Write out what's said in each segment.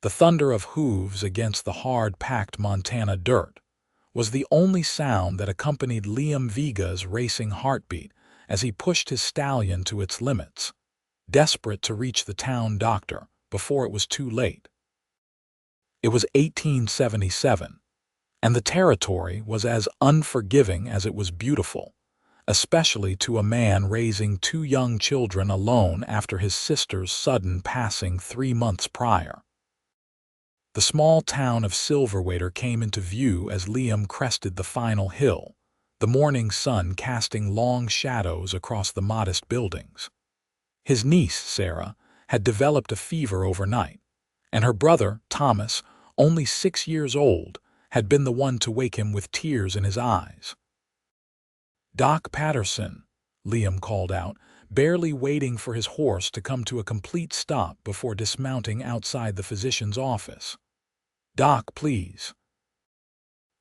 The thunder of hooves against the hard-packed Montana dirt was the only sound that accompanied Liam Vega's racing heartbeat as he pushed his stallion to its limits, desperate to reach the town doctor before it was too late. It was 1877, and the territory was as unforgiving as it was beautiful, especially to a man raising 2 young children alone after his sister's sudden passing 3 months prior. The small town of Silverwater came into view as Liam crested the final hill, the morning sun casting long shadows across the modest buildings. His niece, Sarah, had developed a fever overnight, and her brother, Thomas, only 6 years old, had been the one to wake him with tears in his eyes. "Doc Patterson," Liam called out, barely waiting for his horse to come to a complete stop before dismounting outside the physician's office. "Doc, please."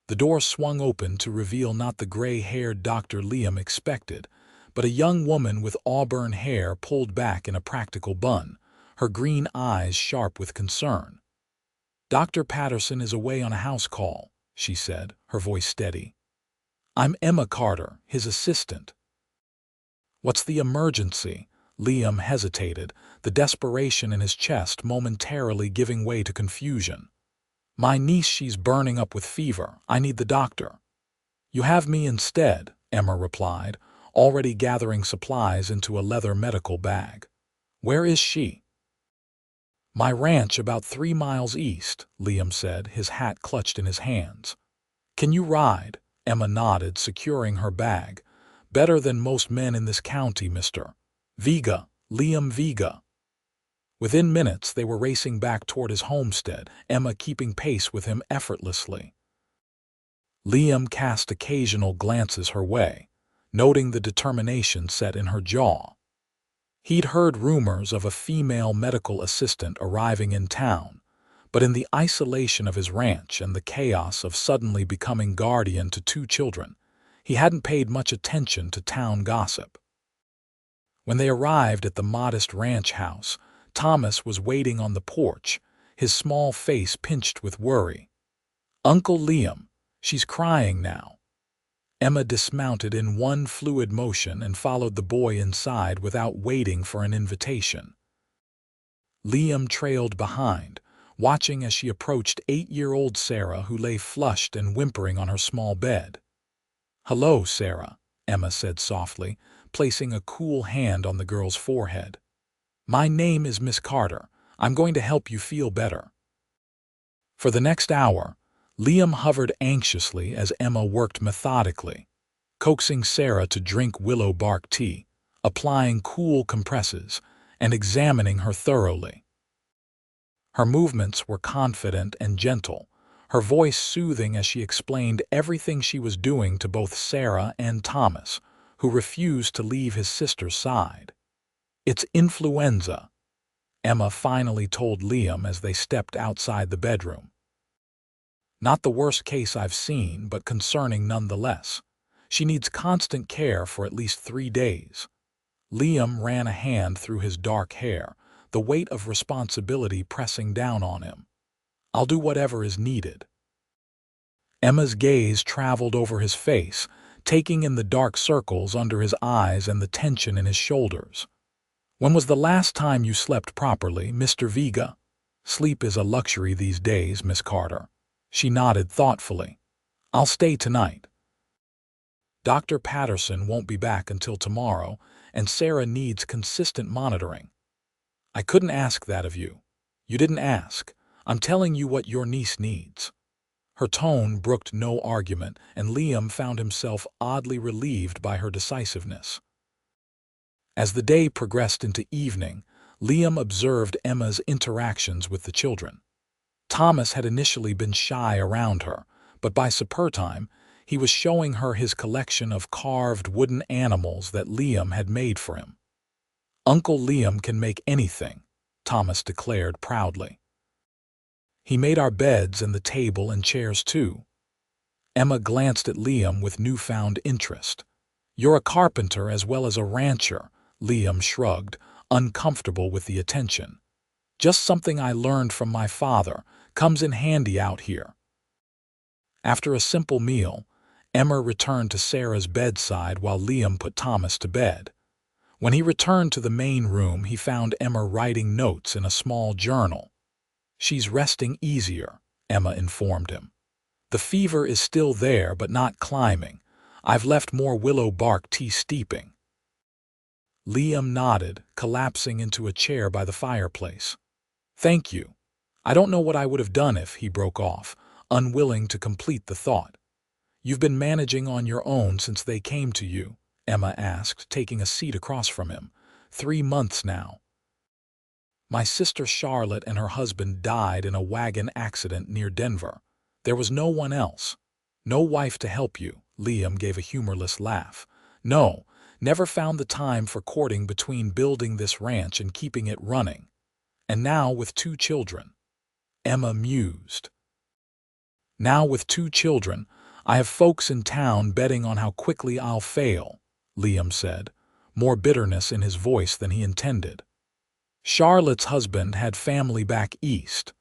The door swung open to reveal not the gray-haired Dr. Liam expected, but a young woman with auburn hair pulled back in a practical bun, her green eyes sharp with concern. "Dr. Patterson is away on a house call," she said, her voice steady. "I'm Emma Carter, his assistant." "What's the emergency?" Liam hesitated, the desperation in his chest momentarily giving way to confusion. "My niece, she's burning up with fever. I need the doctor." "You have me instead," Emma replied, already gathering supplies into a leather medical bag. "Where is she?" "My ranch about 3 miles east," Liam said, his hat clutched in his hands. "Can you ride?" Emma nodded, securing her bag. "Better than most men in this county, Mr. Vega, Liam Vega." Within minutes, they were racing back toward his homestead, Emma keeping pace with him effortlessly. Liam cast occasional glances her way, noting the determination set in her jaw. He'd heard rumors of a female medical assistant arriving in town, but in the isolation of his ranch and the chaos of suddenly becoming guardian to 2 children, he hadn't paid much attention to town gossip. When they arrived at the modest ranch house, Thomas was waiting on the porch, his small face pinched with worry. "Uncle Liam, she's crying now." Emma dismounted in one fluid motion and followed the boy inside without waiting for an invitation. Liam trailed behind, watching as she approached 8-year-old Sarah, who lay flushed and whimpering on her small bed. "Hello, Sarah," Emma said softly, placing a cool hand on the girl's forehead. "My name is Miss Carter. I'm going to help you feel better." For the next hour, Liam hovered anxiously as Emma worked methodically, coaxing Sarah to drink willow bark tea, applying cool compresses, and examining her thoroughly. Her movements were confident and gentle, her voice soothing as she explained everything she was doing to both Sarah and Thomas, who refused to leave his sister's side. "It's influenza," Emma finally told Liam as they stepped outside the bedroom. "Not the worst case I've seen, but concerning nonetheless. She needs constant care for at least 3 days. Liam ran a hand through his dark hair, the weight of responsibility pressing down on him. "I'll do whatever is needed." Emma's gaze traveled over his face, taking in the dark circles under his eyes and the tension in his shoulders. "When was the last time you slept properly, Mr. Vega?" "Sleep is a luxury these days, Miss Carter." She nodded thoughtfully. "I'll stay tonight." "Dr. Patterson won't be back until tomorrow, and Sarah needs consistent monitoring." "I couldn't ask that of you." "You didn't ask. I'm telling you what your niece needs." Her tone brooked no argument, and Liam found himself oddly relieved by her decisiveness. As the day progressed into evening, Liam observed Emma's interactions with the children. Thomas had initially been shy around her, but by supper time, he was showing her his collection of carved wooden animals that Liam had made for him. "Uncle Liam can make anything," Thomas declared proudly. "He made our beds and the table and chairs too." Emma glanced at Liam with newfound interest. "You're a carpenter as well as a rancher," Liam shrugged, uncomfortable with the attention. Just something I learned from my father. Comes in handy out here. After a simple meal, Emma returned to Sarah's bedside while Liam put Thomas to bed. When he returned to the main room, he found Emma writing notes in a small journal. "She's resting easier," Emma informed him. "The fever is still there but not climbing. I've left more willow bark tea steeping." Liam nodded, collapsing into a chair by the fireplace. "Thank you. I don't know what I would have done if," he broke off, unwilling to complete the thought. "You've been managing on your own since they came to you?" Emma asked, taking a seat across from him. "3 months now." "My sister Charlotte and her husband died in a wagon accident near Denver. There was no one else. No wife to help you." Liam gave a humorless laugh. "No, never found the time for courting between building this ranch and keeping it running. And now with 2 children." Emma mused. "Now with 2 children, I have folks in town betting on how quickly I'll fail," Liam said, more bitterness in his voice than he intended. "Charlotte's husband had family back east.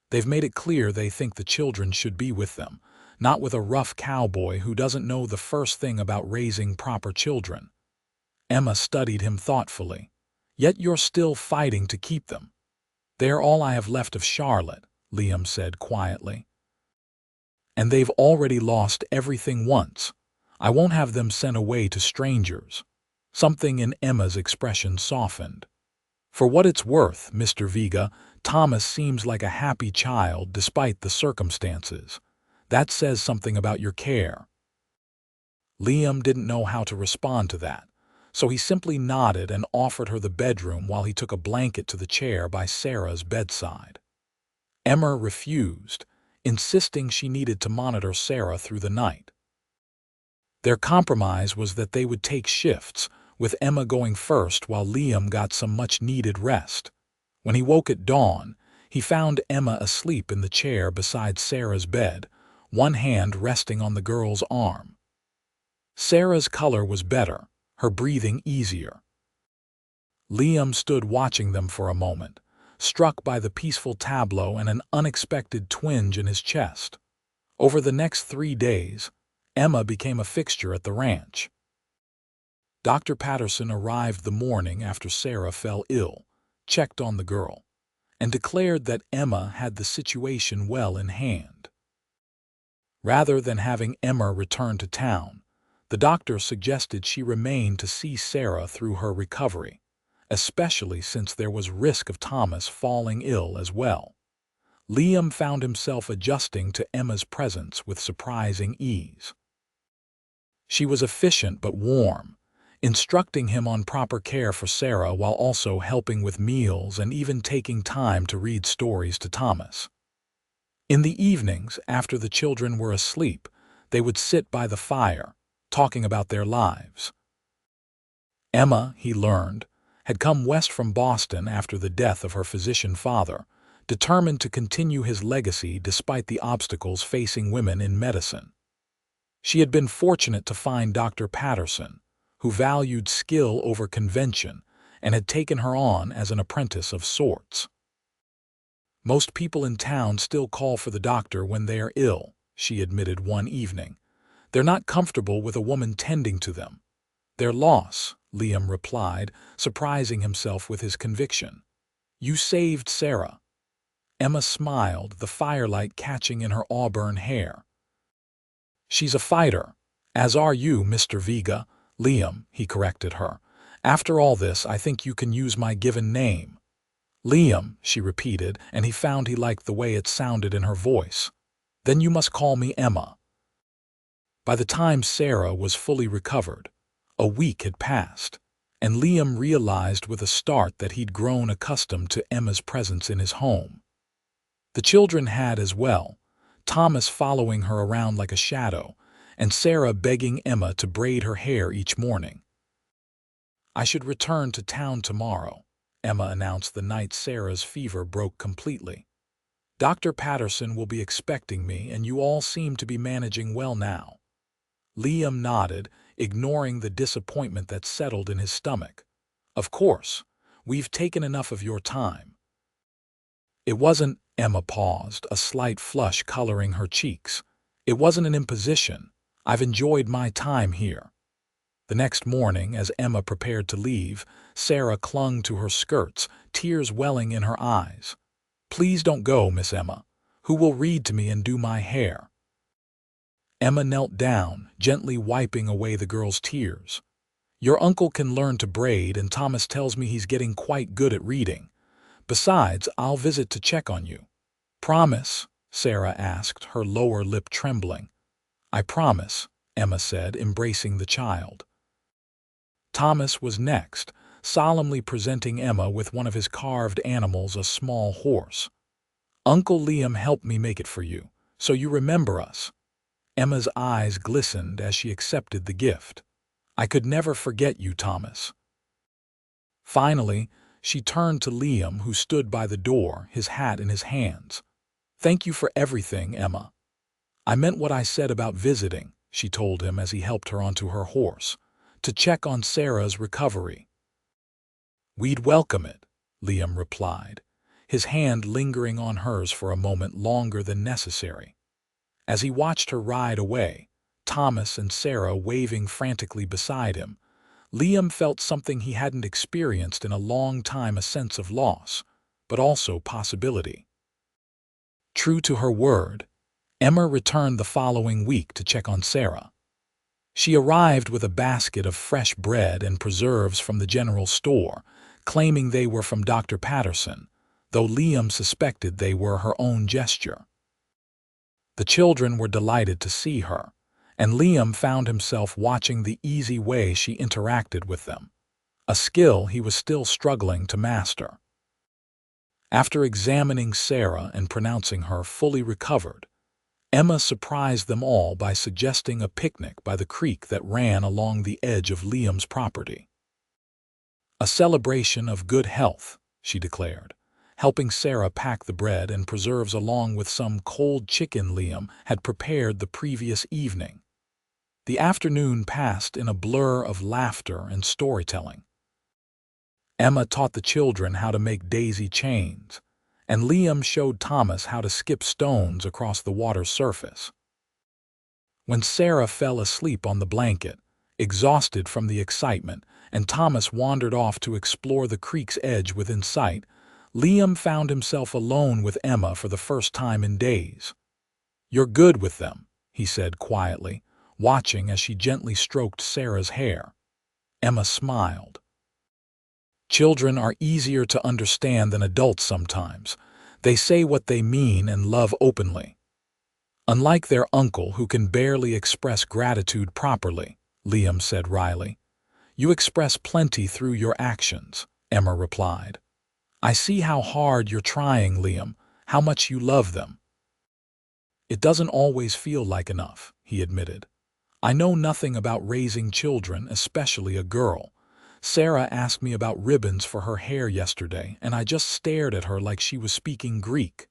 They've made it clear they think the children should be with them, not with a rough cowboy who doesn't know the first thing about raising proper children." Emma studied him thoughtfully. "Yet you're still fighting to keep them." "They're all I have left of Charlotte," Liam said quietly. "And they've already lost everything once. I won't have them sent away to strangers." Something in Emma's expression softened. "For what it's worth, Mr. Vega, Thomas seems like a happy child despite the circumstances. That says something about your care." Liam didn't know how to respond to that, so he simply nodded and offered her the bedroom while he took a blanket to the chair by Sarah's bedside. Emma refused, insisting she needed to monitor Sarah through the night. Their compromise was that they would take shifts, with Emma going first while Liam got some much-needed rest. When he woke at dawn, he found Emma asleep in the chair beside Sarah's bed, one hand resting on the girl's arm. Sarah's color was better, her breathing easier. Liam stood watching them for a moment, struck by the peaceful tableau and an unexpected twinge in his chest. Over the next 3 days, Emma became a fixture at the ranch. Dr. Patterson arrived the morning after Sarah fell ill, checked on the girl, and declared that Emma had the situation well in hand. Rather than having Emma return to town, the doctor suggested she remain to see Sarah through her recovery, especially since there was risk of Thomas falling ill as well. Liam found himself adjusting to Emma's presence with surprising ease. She was efficient but warm, instructing him on proper care for Sarah while also helping with meals and even taking time to read stories to Thomas. In the evenings, after the children were asleep, they would sit by the fire, talking about their lives. Emma, he learned, had come west from Boston after the death of her physician father, determined to continue his legacy despite the obstacles facing women in medicine. She had been fortunate to find Dr. Patterson, who valued skill over convention and had taken her on as an apprentice of sorts. "Most people in town still call for the doctor when they are ill," she admitted one evening. "They're not comfortable with a woman tending to them." "Their loss," Liam replied, surprising himself with his conviction. "You saved Sarah." Emma smiled, the firelight catching in her auburn hair. "She's a fighter, as are you, Mr. Vega." "Liam," he corrected her. "After all this, I think you can use my given name." "Liam," she repeated, and he found he liked the way it sounded in her voice. "Then you must call me Emma." By the time Sarah was fully recovered, a week had passed, and Liam realized with a start that he'd grown accustomed to Emma's presence in his home. The children had as well, Thomas following her around like a shadow, and Sarah begging Emma to braid her hair each morning. "I should return to town tomorrow," Emma announced the night Sarah's fever broke completely. "Dr. Patterson will be expecting me, and you all seem to be managing well now." Liam nodded, ignoring the disappointment that settled in his stomach. "Of course, we've taken enough of your time. It wasn't, Emma paused, a slight flush coloring her cheeks. It wasn't an imposition. I've enjoyed my time here. The next morning, as Emma prepared to leave, Sarah clung to her skirts, tears welling in her eyes. Please don't go, Miss Emma. Who will read to me and do my hair? Emma knelt down, gently wiping away the girl's tears. Your uncle can learn to braid, and Thomas tells me he's getting quite good at reading. Besides, I'll visit to check on you. Promise? Sarah asked, her lower lip trembling. I promise, Emma said, embracing the child. Thomas was next, solemnly presenting Emma with one of his carved animals, a small horse. Uncle Liam helped me make it for you, so you remember us. Emma's eyes glistened as she accepted the gift. I could never forget you, Thomas. Finally, she turned to Liam, who stood by the door, his hat in his hands. Thank you for everything, Emma. I meant what I said about visiting, she told him as he helped her onto her horse, to check on Sarah's recovery. We'd welcome it, Liam replied, his hand lingering on hers for a moment longer than necessary. As he watched her ride away, Thomas and Sarah waving frantically beside him, Liam felt something he hadn't experienced in a long time, a sense of loss, but also possibility. True to her word, Emma returned the following week to check on Sarah. She arrived with a basket of fresh bread and preserves from the general store, claiming they were from Dr. Patterson, though Liam suspected they were her own gesture. The children were delighted to see her, and Liam found himself watching the easy way she interacted with them, a skill he was still struggling to master. After examining Sarah and pronouncing her fully recovered, Emma surprised them all by suggesting a picnic by the creek that ran along the edge of Liam's property. A celebration of good health, she declared, helping Sarah pack the bread and preserves along with some cold chicken Liam had prepared the previous evening. The afternoon passed in a blur of laughter and storytelling. Emma taught the children how to make daisy chains, and Liam showed Thomas how to skip stones across the water's surface. When Sarah fell asleep on the blanket, exhausted from the excitement, and Thomas wandered off to explore the creek's edge within sight, Liam found himself alone with Emma for the first time in days. You're good with them, he said quietly, watching as she gently stroked Sarah's hair. Emma smiled. Children are easier to understand than adults sometimes. They say what they mean and love openly. Unlike their uncle, who can barely express gratitude properly, Liam said wryly. You express plenty through your actions, Emma replied. I see how hard you're trying, Liam, how much you love them. It doesn't always feel like enough, he admitted. I know nothing about raising children, especially a girl. Sarah asked me about ribbons for her hair yesterday, and I just stared at her like she was speaking Greek.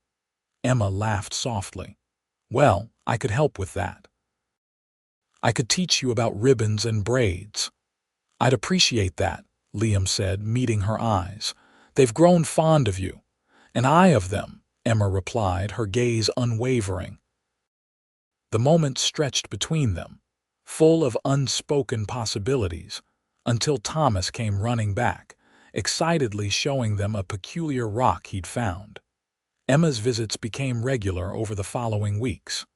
Emma laughed softly. Well, I could help with that. I could teach you about ribbons and braids. I'd appreciate that, Liam said, meeting her eyes. They've grown fond of you. And I of them, Emma replied, her gaze unwavering. The moment stretched between them, full of unspoken possibilities, until Thomas came running back, excitedly showing them a peculiar rock he'd found. Emma's visits became regular over the following weeks.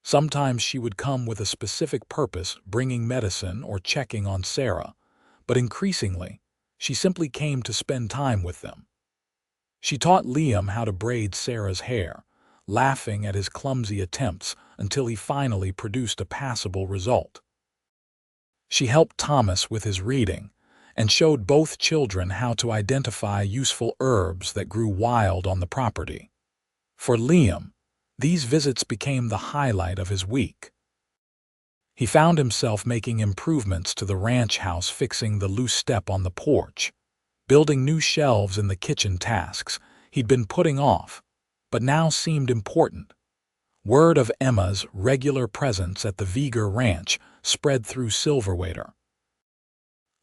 Sometimes she would come with a specific purpose, bringing medicine or checking on Sarah, but increasingly, she simply came to spend time with them. She taught Liam how to braid Sarah's hair, laughing at his clumsy attempts until he finally produced a passable result. She helped Thomas with his reading and showed both children how to identify useful herbs that grew wild on the property. For Liam, these visits became the highlight of his week. He found himself making improvements to the ranch house, fixing the loose step on the porch, building new shelves in the kitchen, tasks he'd been putting off, but now seemed important. Word of Emma's regular presence at the Vega ranch spread through Silverwater.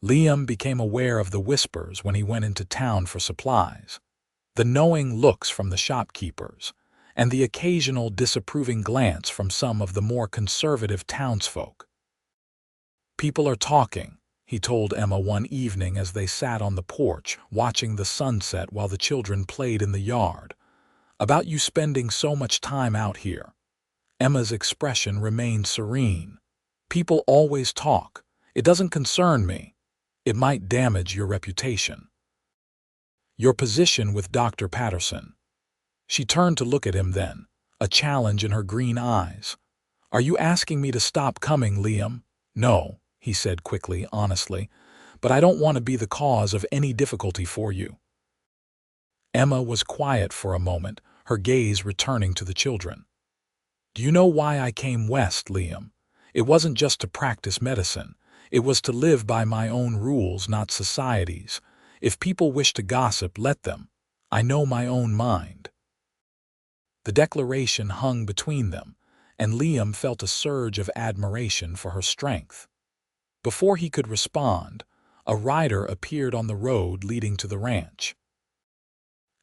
Liam became aware of the whispers when he went into town for supplies. the knowing looks from the shopkeepers, and the occasional disapproving glance from some of the more conservative townsfolk. "People are talking," he told Emma one evening as they sat on the porch watching the sunset while the children played in the yard, "about you spending so much time out here." Emma's expression remained serene. "People always talk. It doesn't concern me. It might damage your reputation. Your position with Dr. Patterson." She turned to look at him then, a challenge in her green eyes. "Are you asking me to stop coming, Liam?" "No," he said quickly, honestly, "but I don't want to be the cause of any difficulty for you." Emma was quiet for a moment, her gaze returning to the children. "Do you know why I came west, Liam? It wasn't just to practice medicine. It was to live by my own rules, not society's. If people wish to gossip, let them. I know my own mind." The declaration hung between them, and Liam felt a surge of admiration for her strength. Before he could respond, a rider appeared on the road leading to the ranch.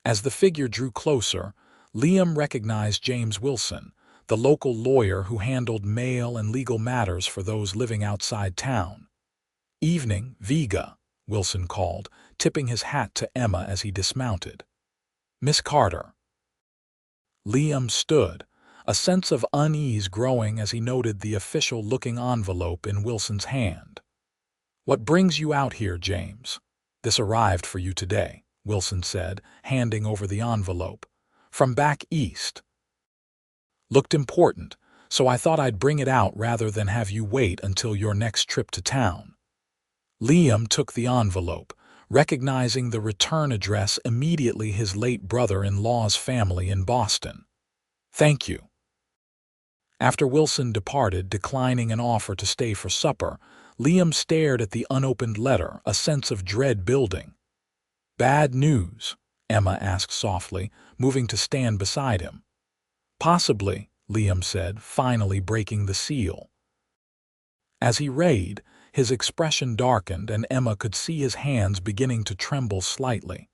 As the figure drew closer, Liam recognized James Wilson, the local lawyer who handled mail and legal matters for those living outside town. "Evening, Vega," Wilson called, tipping his hat to Emma as he dismounted. "Miss Carter." Liam stood, a sense of unease growing as he noted the official-looking envelope in Wilson's hand. "What brings you out here, James?" "This arrived for you today," Wilson said, handing over the envelope. "From back east. Looked important, so I thought I'd bring it out rather than have you wait until your next trip to town." Liam took the envelope, recognizing the return address immediately his late brother-in-law's family in Boston. "Thank you." After Wilson departed, declining an offer to stay for supper, Liam stared at the unopened letter, a sense of dread building. "Bad news?" Emma asked softly, moving to stand beside him. "Possibly," Liam said, finally breaking the seal. As he read, his expression darkened and Emma could see his hands beginning to tremble slightly.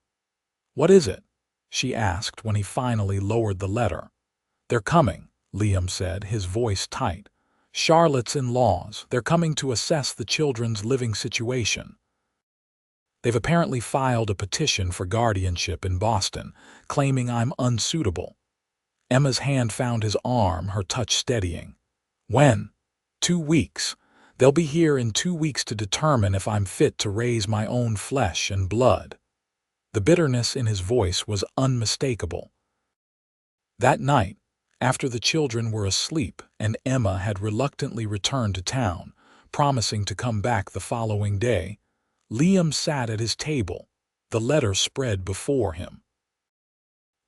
"What is it?" she asked when he finally lowered the letter. "They're coming," Liam said, his voice tight. "Charlotte's in-laws. They're coming to assess the children's living situation. They've apparently filed a petition for guardianship in Boston, claiming I'm unsuitable." Emma's hand found his arm, her touch steadying. "When?" 2 weeks. They'll be here in 2 weeks to determine if I'm fit to raise my own flesh and blood." The bitterness in his voice was unmistakable. That night, after the children were asleep and Emma had reluctantly returned to town, promising to come back the following day, Liam sat at his table, the letter spread before him.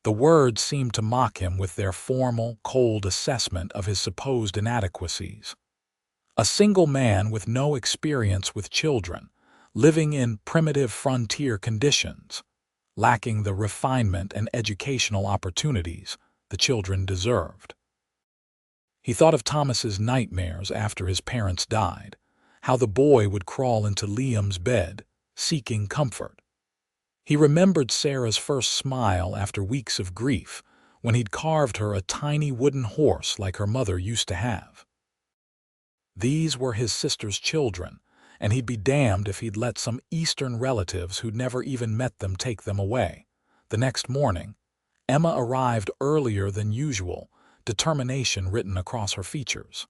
The words seemed to mock him with their formal, cold assessment of his supposed inadequacies. A single man with no experience with children, living in primitive frontier conditions, lacking the refinement and educational opportunities the children deserved. He thought of Thomas's nightmares after his parents died, how the boy would crawl into Liam's bed, seeking comfort. He remembered Sarah's first smile after weeks of grief, when he'd carved her a tiny wooden horse like her mother used to have. These were his sister's children, and he'd be damned if he'd let some Eastern relatives who'd never even met them take them away. The next morning, Emma arrived earlier than usual, determination written across her features.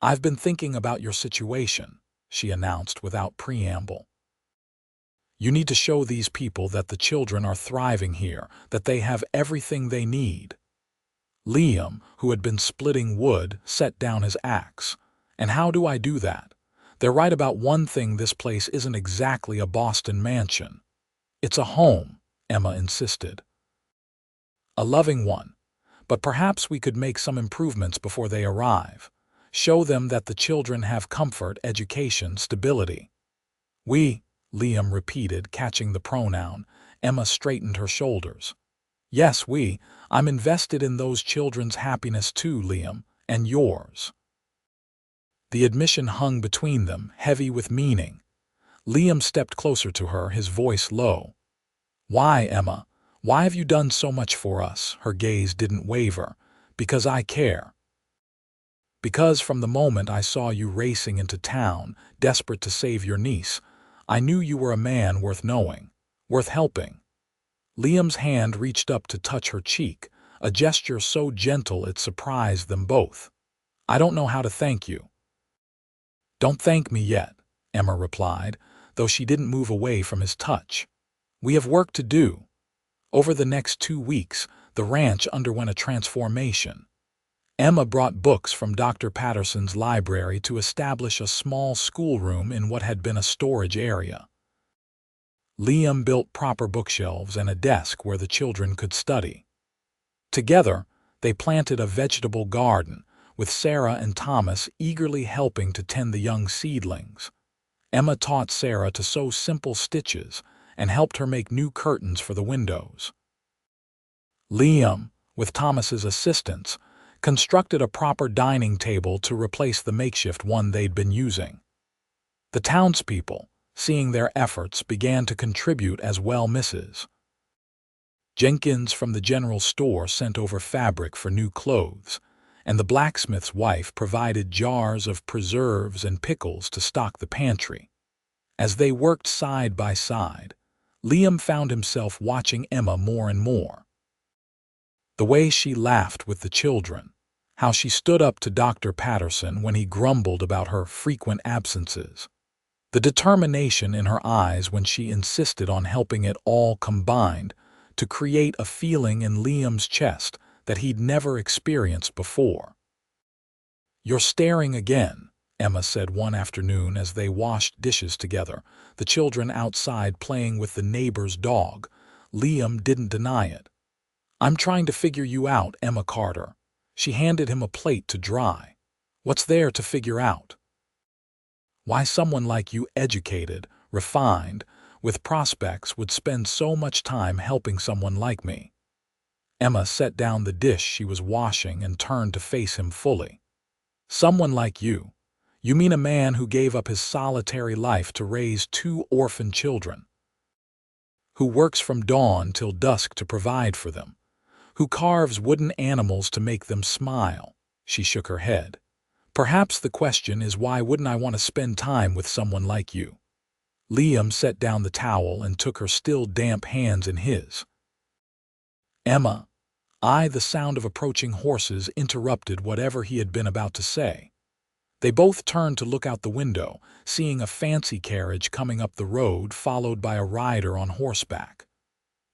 "I've been thinking about your situation," she announced without preamble. "You need to show these people that the children are thriving here, that they have everything they need." Liam, who had been splitting wood, set down his axe. "And how do I do that? They're right about one thing: this place isn't exactly a Boston mansion." "It's a home," Emma insisted. "A loving one. But perhaps we could make some improvements before they arrive. Show them that the children have comfort, education, stability." "We," Liam repeated, catching the pronoun. Emma straightened her shoulders. "Yes, we. I'm invested in those children's happiness too, Liam, and yours." The admission hung between them, heavy with meaning. Liam stepped closer to her, his voice low. "Why, Emma? Why have you done so much for us?" Her gaze didn't waver. "Because I care. Because from the moment I saw you racing into town, desperate to save your niece, I knew you were a man worth knowing, worth helping." Liam's hand reached up to touch her cheek, a gesture so gentle it surprised them both. "I don't know how to thank you." "Don't thank me yet," Emma replied, though she didn't move away from his touch. "We have work to do." Over the next 2 weeks, the ranch underwent a transformation. Emma brought books from Dr. Patterson's library to establish a small schoolroom in what had been a storage area. Liam built proper bookshelves and a desk where the children could study. Together, they planted a vegetable garden, with Sarah and Thomas eagerly helping to tend the young seedlings. Emma taught Sarah to sew simple stitches and helped her make new curtains for the windows. Liam, with Thomas's assistance, constructed a proper dining table to replace the makeshift one they'd been using. The townspeople, seeing their efforts, began to contribute as well. Mrs. Jenkins from the general store sent over fabric for new clothes, and the blacksmith's wife provided jars of preserves and pickles to stock the pantry. As they worked side by side, Liam found himself watching Emma more and more. The way she laughed with the children, how she stood up to Dr. Patterson when he grumbled about her frequent absences, the determination in her eyes when she insisted on helping, it all combined to create a feeling in Liam's chest that he'd never experienced before. "You're staring again," Emma said one afternoon as they washed dishes together, the children outside playing with the neighbor's dog. Liam didn't deny it. "I'm trying to figure you out, Emma Carter." She handed him a plate to dry. "What's there to figure out? Why someone like you, educated, refined, with prospects, would spend so much time helping someone like me." Emma set down the dish she was washing and turned to face him fully. "Someone like you? You mean a man who gave up his solitary life to raise 2 orphan children? Who works from dawn till dusk to provide for them? Who carves wooden animals to make them smile?" She shook her head. "Perhaps the question is, why wouldn't I want to spend time with someone like you?" Liam set down the towel and took her still damp hands in his. "Emma." The sound of approaching horses interrupted whatever he had been about to say. They both turned to look out the window, seeing a fancy carriage coming up the road followed by a rider on horseback.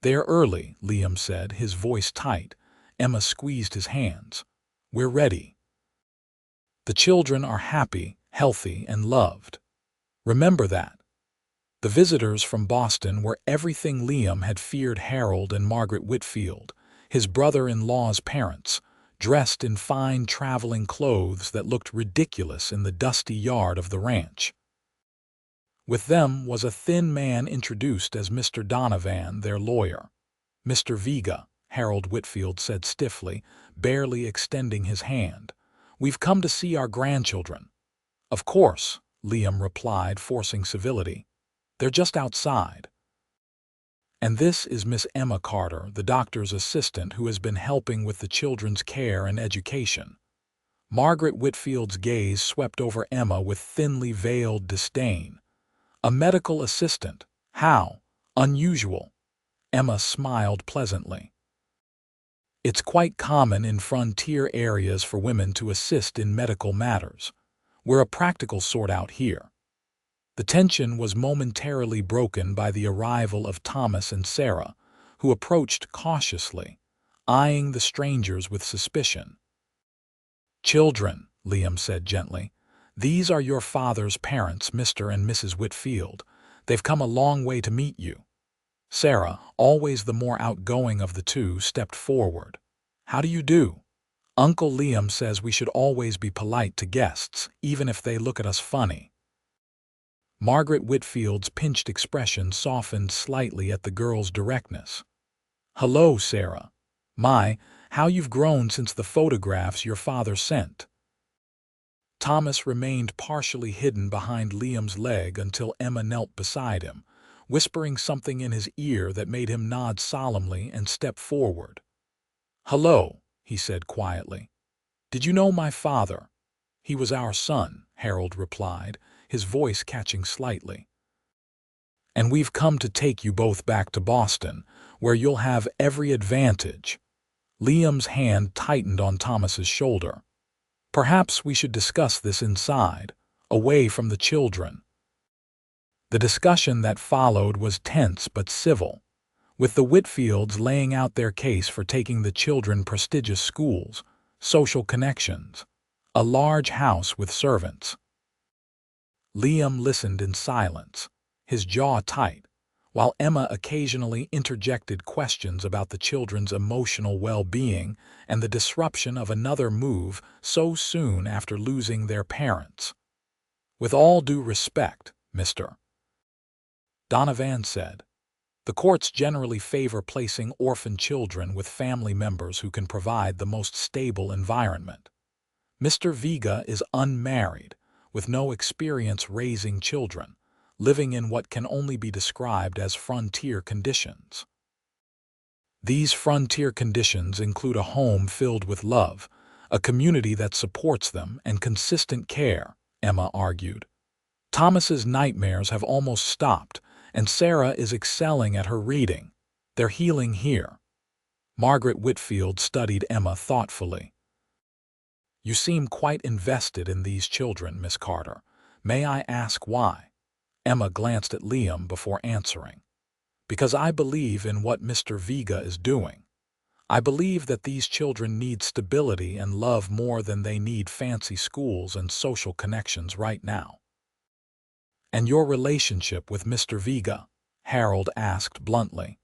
"They're early," Liam said, his voice tight. Emma squeezed his hands. "We're ready. The children are happy, healthy, and loved. Remember that." The visitors from Boston were everything Liam had feared. Harold and Margaret Whitfield, his brother-in-law's parents, dressed in fine traveling clothes that looked ridiculous in the dusty yard of the ranch. With them was a thin man introduced as Mr. Donovan, their lawyer. "Mr. Vega," Harold Whitfield said stiffly, barely extending his hand. "We've come to see our grandchildren." "Of course," Liam replied, forcing civility. "They're just outside." "And this is Miss Emma Carter, the doctor's assistant who has been helping with the children's care and education." Margaret Whitfield's gaze swept over Emma with thinly veiled disdain. "A medical assistant? How unusual." Emma smiled pleasantly. "It's quite common in frontier areas for women to assist in medical matters. We're a practical sort out here." The tension was momentarily broken by the arrival of Thomas and Sarah, who approached cautiously, eyeing the strangers with suspicion. "Children," Liam said gently, "these are your father's parents, Mr. and Mrs. Whitfield. They've come a long way to meet you." Sarah, always the more outgoing of the two, stepped forward. "How do you do? Uncle Liam says we should always be polite to guests, even if they look at us funny." Margaret Whitfield's pinched expression softened slightly at the girl's directness. "Hello, Sarah. My, how you've grown since the photographs your father sent." Thomas remained partially hidden behind Liam's leg until Emma knelt beside him, whispering something in his ear that made him nod solemnly and step forward. "Hello," he said quietly. "Did you know my father?" "He was our son," Harold replied, his voice catching slightly. "And we've come to take you both back to Boston, where you'll have every advantage." Liam's hand tightened on Thomas's shoulder. "Perhaps we should discuss this inside, away from the children." The discussion that followed was tense but civil, with the Whitfields laying out their case for taking the children prestigious schools, social connections, a large house with servants. Liam listened in silence, his jaw tight, while Emma occasionally interjected questions about the children's emotional well-being and the disruption of another move so soon after losing their parents. "With all due respect, Mr. Donovan said, the courts generally favor placing orphan children with family members who can provide the most stable environment. Mr. Vega is unmarried, with no experience raising children, living in what can only be described as frontier conditions. These frontier conditions include a home filled with love, a community that supports them, and consistent care," Emma argued. "Thomas's nightmares have almost stopped, and Sarah is excelling at her reading. They're healing here." Margaret Whitfield studied Emma thoughtfully. "You seem quite invested in these children, Miss Carter. May I ask why?" Emma glanced at Liam before answering. "Because I believe in what Mr. Vega is doing. I believe that these children need stability and love more than they need fancy schools and social connections right now." "And your relationship with Mr. Vega?" Harold asked bluntly.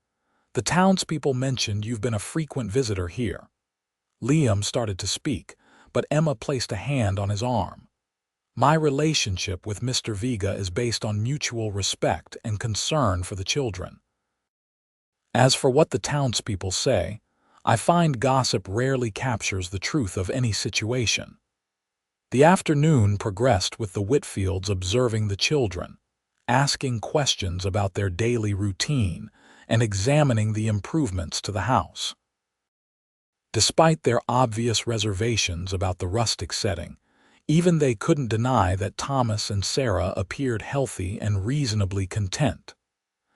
"The townspeople mentioned you've been a frequent visitor here." Liam started to speak, but Emma placed a hand on his arm. "My relationship with Mr. Vega is based on mutual respect and concern for the children. As for what the townspeople say, I find gossip rarely captures the truth of any situation." The afternoon progressed with the Whitfields observing the children, asking questions about their daily routine, and examining the improvements to the house. Despite their obvious reservations about the rustic setting, even they couldn't deny that Thomas and Sarah appeared healthy and reasonably content.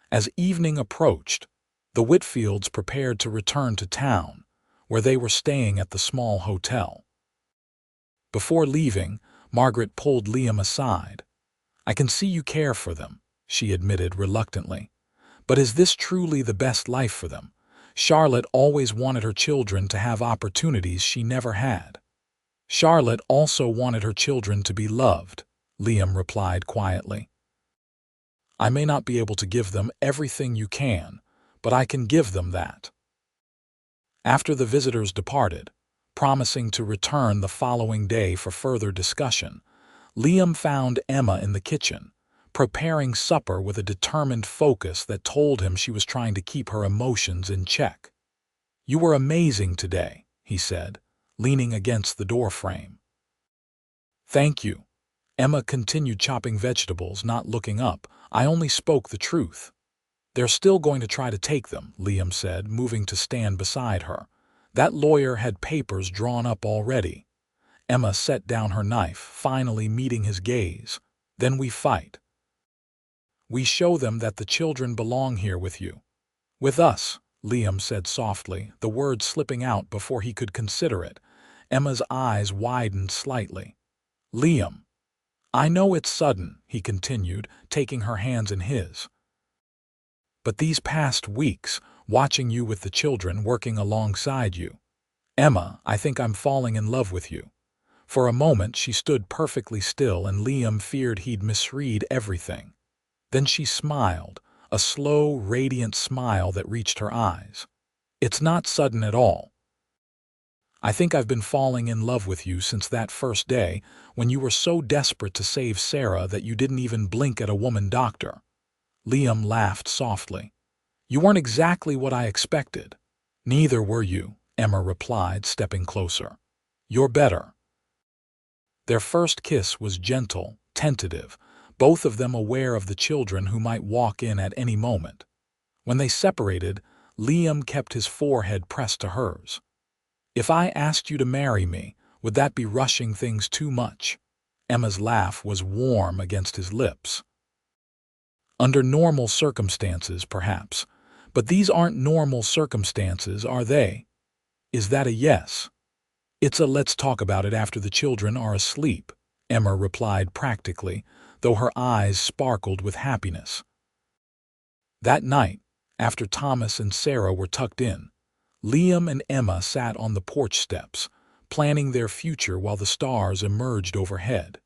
As evening approached, the Whitfields prepared to return to town, where they were staying at the small hotel. Before leaving, Margaret pulled Liam aside. "I can see you care for them," she admitted reluctantly. "But is this truly the best life for them? Charlotte always wanted her children to have opportunities she never had." "Charlotte also wanted her children to be loved," Liam replied quietly. "I may not be able to give them everything you can, but I can give them that." After the visitors departed, promising to return the following day for further discussion, Liam found Emma in the kitchen, preparing supper with a determined focus that told him she was trying to keep her emotions in check. "You were amazing today," he said, leaning against the doorframe. "Thank you." Emma continued chopping vegetables, not looking up. "I only spoke the truth." "They're still going to try to take them," Liam said, moving to stand beside her. "That lawyer had papers drawn up already." Emma set down her knife, finally meeting his gaze. "Then we fight. We show them that the children belong here with you." "With us," Liam said softly, the words slipping out before he could consider it. Emma's eyes widened slightly. "Liam, I know it's sudden," he continued, taking her hands in his. "But these past weeks, watching you with the children, working alongside you. Emma, I think I'm falling in love with you." For a moment she stood perfectly still, and Liam feared he'd misread everything. Then she smiled, a slow, radiant smile that reached her eyes. "It's not sudden at all. I think I've been falling in love with you since that first day when you were so desperate to save Sarah that you didn't even blink at a woman doctor." Liam laughed softly. "You weren't exactly what I expected." "Neither were you," Emma replied, stepping closer. "You're better." Their first kiss was gentle, tentative, both of them aware of the children who might walk in at any moment. When they separated, Liam kept his forehead pressed to hers. "If I asked you to marry me, would that be rushing things too much?" Emma's laugh was warm against his lips. "Under normal circumstances, perhaps. But these aren't normal circumstances, are they? Is that a yes?" "It's a let's talk about it after the children are asleep," Emma replied practically, though her eyes sparkled with happiness. That night, after Thomas and Sarah were tucked in, Liam and Emma sat on the porch steps, planning their future while the stars emerged overhead.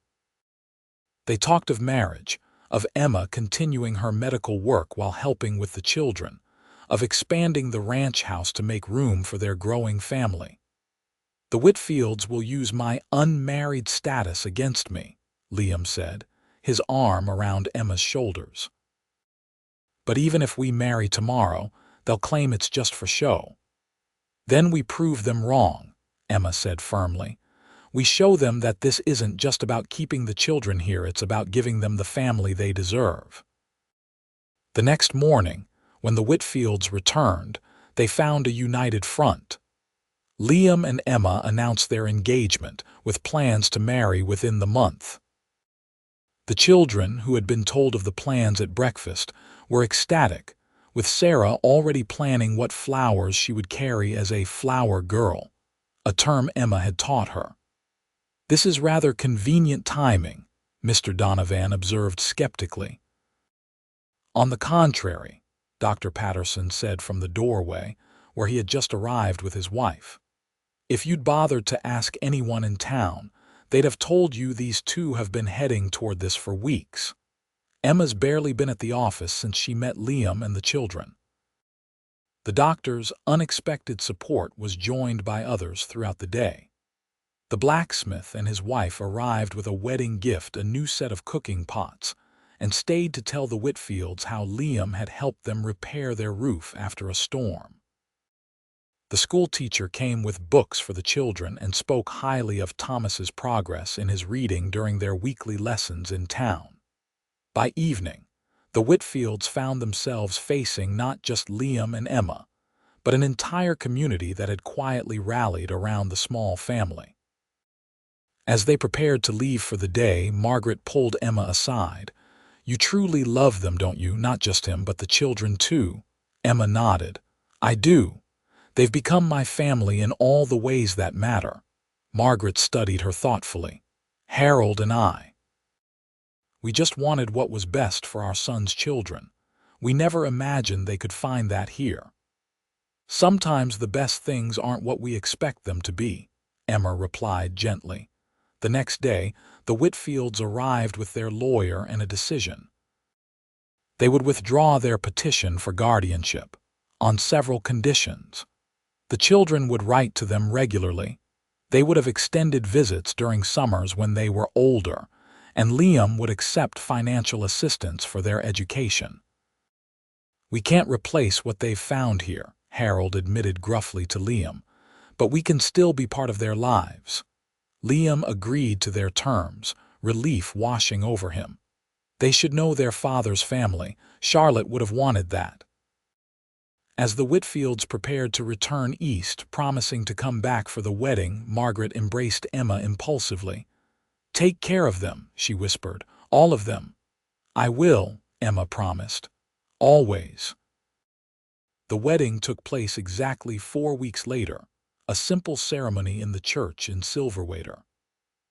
They talked of marriage, of Emma continuing her medical work while helping with the children, of expanding the ranch house to make room for their growing family. "The Whitfields will use my unmarried status against me," Liam said, his arm around Emma's shoulders. "But even if we marry tomorrow, they'll claim it's just for show." "Then we prove them wrong," Emma said firmly. "We show them that this isn't just about keeping the children here, it's about giving them the family they deserve." The next morning, when the Whitfields returned, they found a united front. Liam and Emma announced their engagement, with plans to marry within the month. The children, who had been told of the plans at breakfast, were ecstatic, with Sarah already planning what flowers she would carry as a flower girl, a term Emma had taught her. "This is rather convenient timing," Mr. Donovan observed skeptically. "On the contrary," Dr. Patterson said from the doorway, where he had just arrived with his wife. "If you'd bothered to ask anyone in town, they'd have told you these two have been heading toward this for weeks. Emma's barely been at the office since she met Liam and the children." The doctor's unexpected support was joined by others throughout the day. The blacksmith and his wife arrived with a wedding gift, a new set of cooking pots, and stayed to tell the Whitfields how Liam had helped them repair their roof after a storm. The schoolteacher came with books for the children and spoke highly of Thomas's progress in his reading during their weekly lessons in town. By evening, the Whitfields found themselves facing not just Liam and Emma, but an entire community that had quietly rallied around the small family. As they prepared to leave for the day, Margaret pulled Emma aside. "You truly love them, don't you? Not just him, but the children too?" Emma nodded. "I do. They've become my family in all the ways that matter." Margaret studied her thoughtfully. "Harold and I. We just wanted what was best for our son's children. We never imagined they could find that here." "Sometimes the best things aren't what we expect them to be," Emma replied gently. The next day, the Whitfields arrived with their lawyer and a decision. They would withdraw their petition for guardianship, on several conditions. The children would write to them regularly. They would have extended visits during summers when they were older, and Liam would accept financial assistance for their education. "We can't replace what they've found here," Harold admitted gruffly to Liam, "but we can still be part of their lives." Liam agreed to their terms, relief washing over him. They should know their father's family. Charlotte would have wanted that. As the Whitfields prepared to return east, promising to come back for the wedding, Margaret embraced Emma impulsively. "Take care of them," she whispered. "All of them." "I will," Emma promised. "Always." The wedding took place exactly 4 weeks later, a simple ceremony in the church in Silverwater.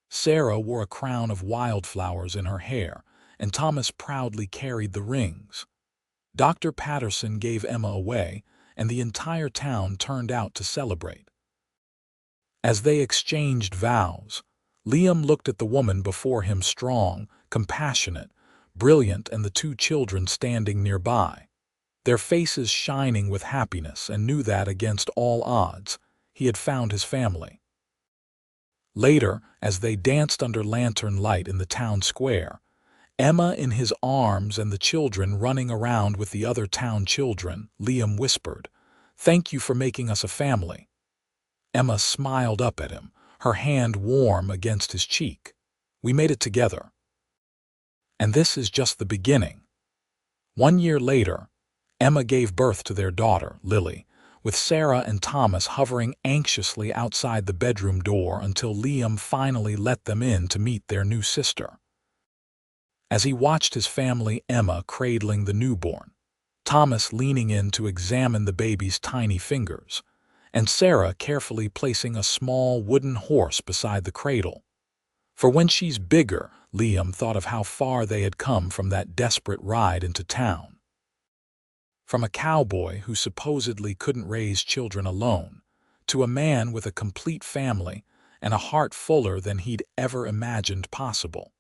Sarah wore a crown of wildflowers in her hair, and Thomas proudly carried the rings. Dr. Patterson gave Emma away, and the entire town turned out to celebrate. As they exchanged vows, Liam looked at the woman before him, strong, compassionate, brilliant, and the 2 children standing nearby, their faces shining with happiness, and knew that, against all odds, he had found his family. Later, as they danced under lantern light in the town square, Emma in his arms and the children running around with the other town children, Liam whispered, "Thank you for making us a family." Emma smiled up at him, her hand warm against his cheek. "We made it together." And this is just the beginning. 1 year later, Emma gave birth to their daughter, Lily, with Sarah and Thomas hovering anxiously outside the bedroom door until Liam finally let them in to meet their new sister. As he watched his family, Emma cradling the newborn, Thomas leaning in to examine the baby's tiny fingers, and Sarah carefully placing a small wooden horse beside the cradle. For when she's bigger, Liam thought of how far they had come from that desperate ride into town. From a cowboy who supposedly couldn't raise children alone, to a man with a complete family and a heart fuller than he'd ever imagined possible.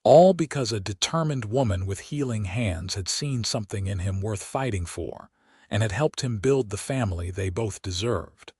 All because a determined woman with healing hands had seen something in him worth fighting for and had helped him build the family they both deserved.